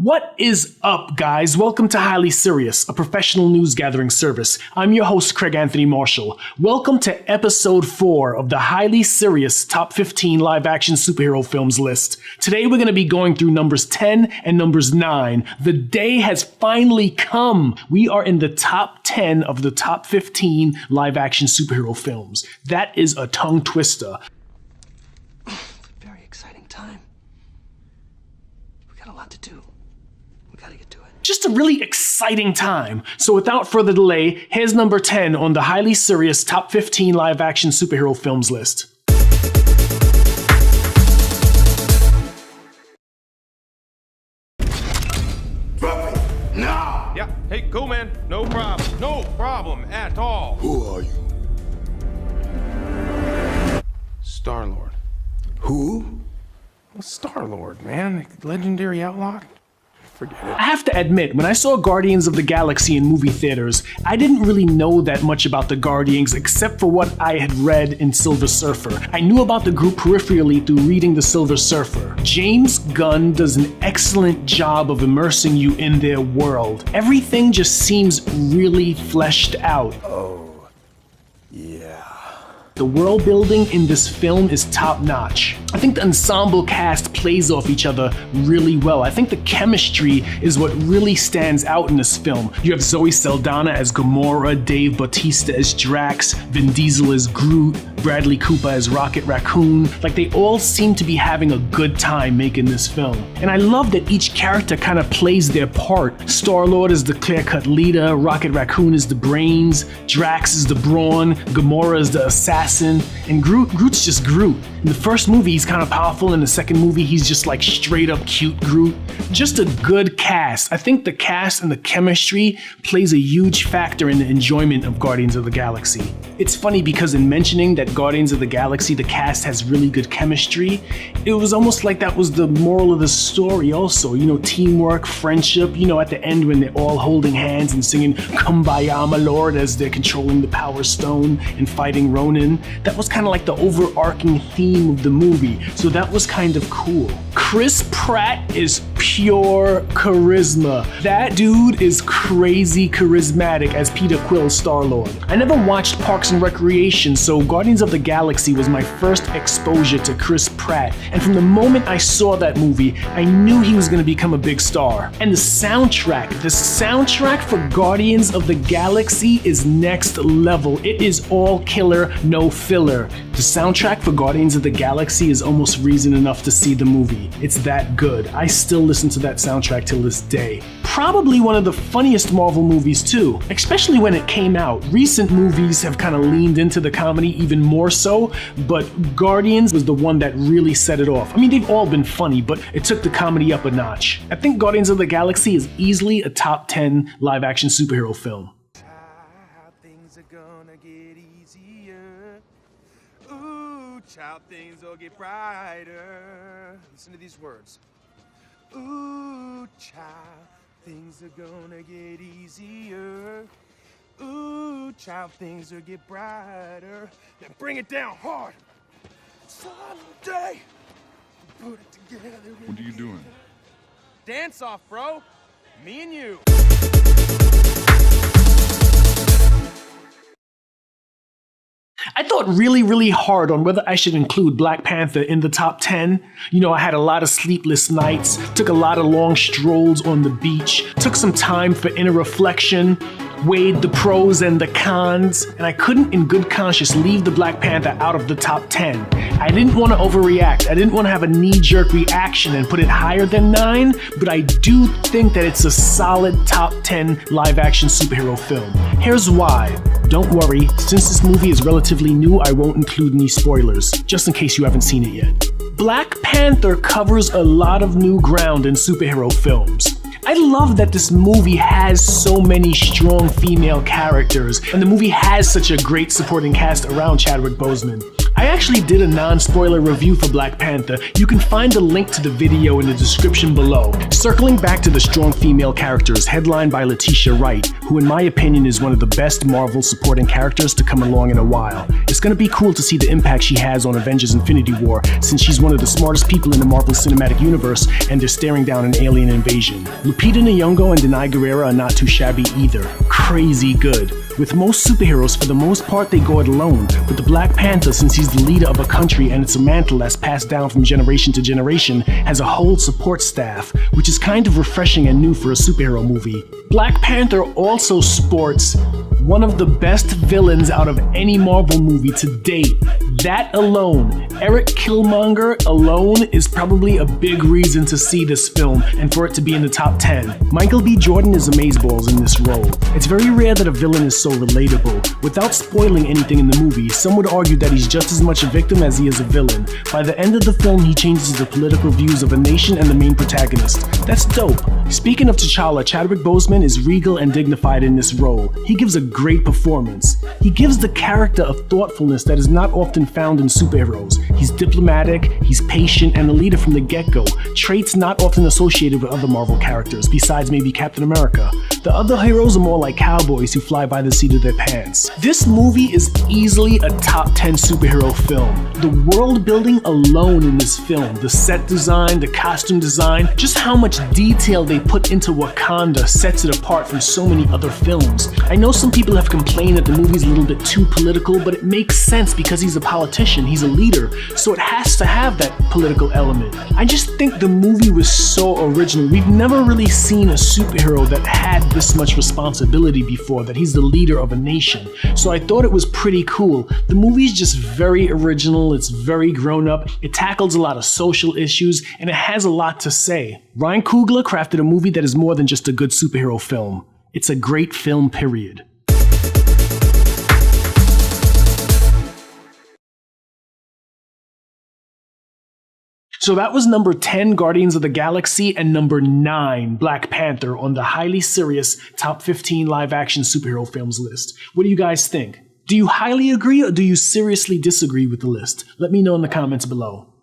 What is up, guys? Welcome to Highly Serious, a professional news gathering service. I'm your host, Craig Anthony Marshall. Welcome to episode 4 of the Highly Serious Top 15 Live Action Superhero Films list. Today we're going to be going through numbers 10 and numbers 9. The day has finally come. We are in the top 10 of the top 15 live action superhero films. That is a tongue twister. Very exciting time. We got a lot to do. We gotta get to it. Just a really exciting time. So without further delay, here's number 10 on the Highly Serious Top 15 Live Action Superhero Films list. Drop it now! Yeah, hey, cool, man. No problem. No problem at all. Who are you? Star-Lord. Who? Well, Star-Lord, man. Legendary outlaw. Forget it. I have to admit, when I saw Guardians of the Galaxy in movie theaters, I didn't really know that much about the Guardians except for what I had read in Silver Surfer. I knew about the group peripherally through reading the Silver Surfer. James Gunn does an excellent job of immersing you in their world. Everything just seems really fleshed out. Oh, yeah. The world building in this film is top notch. I think the ensemble cast plays off each other really well. I think the chemistry is what really stands out in this film. You have Zoe Saldana as Gamora, Dave Bautista as Drax, Vin Diesel as Groot, Bradley Cooper as Rocket Raccoon. Like, they all seem to be having a good time making this film. And I love that each character kind of plays their part. Star-Lord is the clear-cut leader, Rocket Raccoon is the brains, Drax is the brawn, Gamora is the assassin, and Groot's just Groot. In the first movie, he's kind of powerful. In the second movie, he's just like straight up cute Groot. Just a good cast. I think the cast and the chemistry plays a huge factor in the enjoyment of Guardians of the Galaxy. It's funny because in mentioning that Guardians of the Galaxy, the cast has really good chemistry, it was almost like that was the moral of the story also. You know, teamwork, friendship, you know, at the end when they're all holding hands and singing Kumbaya, my lord, as they're controlling the Power Stone and fighting Ronin. That was kind of like the overarching theme of the movie, so that was kind of cool. Chris Pratt is pure charisma. That dude is crazy charismatic as Peter Quill's Star-Lord. I never watched Parks and Recreation, so Guardians of the Galaxy was my first exposure to Chris Pratt, and from the moment I saw that movie, I knew he was going to become a big star. And the soundtrack for Guardians of the Galaxy is next level. It is all killer, no filler. The soundtrack for Guardians of the Galaxy is almost reason enough to see the movie. It's that good. I still listen to that soundtrack till this day. Probably one of the funniest Marvel movies too, especially when it came out. Recent movies have kind of leaned into the comedy even more so, but Guardians was the one that really set it off. I mean, they've all been funny, but it took the comedy up a notch. I think Guardians of the Galaxy is easily a top 10 live action superhero film. Things are gonna get easier. Ooh, child, things will get brighter. Listen to these words. Ooh, child, things are gonna get easier. Ooh, child, things will get brighter. Now bring it down hard. Someday, put it together. What are you doing? Dance off, bro. Me and you. I thought really hard on whether I should include Black Panther in the top 10. You know, I had a lot of sleepless nights, took a lot of long strolls on the beach, took some time for inner reflection, weighed the pros and the cons, and I couldn't in good conscience leave the Black Panther out of the top 10. I didn't want to overreact. I didn't want to have a knee-jerk reaction and put it higher than 9, but I do think that it's a solid top 10 live-action superhero film. Here's why. Don't worry, since this movie is relatively new, I won't include any spoilers, just in case you haven't seen it yet. Black Panther covers a lot of new ground in superhero films. I love that this movie has so many strong female characters, and the movie has such a great supporting cast around Chadwick Boseman. I actually did a non-spoiler review for Black Panther. You can find a link to the video in the description below. Circling back to the strong female characters, headlined by Letitia Wright, who in my opinion is one of the best Marvel supporting characters to come along in a while. It's gonna be cool to see the impact she has on Avengers Infinity War, since she's one of the smartest people in the Marvel Cinematic Universe and they're staring down an alien invasion. Lupita Nyong'o and Denai Guerrera are not too shabby either. Crazy good. With most superheroes, for the most part, they go it alone. But the Black Panther, since he's the leader of a country and it's a mantle that's passed down from generation to generation, has a whole support staff, which is kind of refreshing and new for a superhero movie. Black Panther also sports one of the best villains out of any Marvel movie to date. That alone, Eric Killmonger alone, is probably a big reason to see this film and for it to be in the top 10. Michael B. Jordan is amazeballs in this role. It's very rare that a villain is so relatable. Without spoiling anything in the movie, some would argue that he's just as much a victim as he is a villain. By the end of the film, he changes the political views of a nation and the main protagonist. That's dope. Speaking of T'Challa, Chadwick Boseman is regal and dignified in this role. He gives a great performance. He gives the character a thoughtfulness that is not often found in superheroes. He's diplomatic, he's patient, and a leader from the get-go, traits not often associated with other Marvel characters, besides maybe Captain America. The other heroes are more like cowboys who fly by the seat of their pants. This movie is easily a top 10 superhero film. The world building alone in this film, the set design, the costume design, just how much detail they put into Wakanda sets it apart from so many other films. I know some people have complained that the movie's a little bit too political, but it makes sense because he's a politician, he's a leader, so it has to have that political element. I just think the movie was so original. We've never really seen a superhero that had this much responsibility before, that he's the leader of a nation. So I thought it was pretty cool. The movie's just very original, it's very grown up, it tackles a lot of social issues, and it has a lot to say. Ryan Coogler crafted a movie that is more than just a good superhero film. It's a great film, period. So that was number 10, Guardians of the Galaxy, and number 9, Black Panther, on the highly serious top 15 live-action superhero films list. What do you guys think? Do you highly agree or do you seriously disagree with the list? Let me know in the comments below.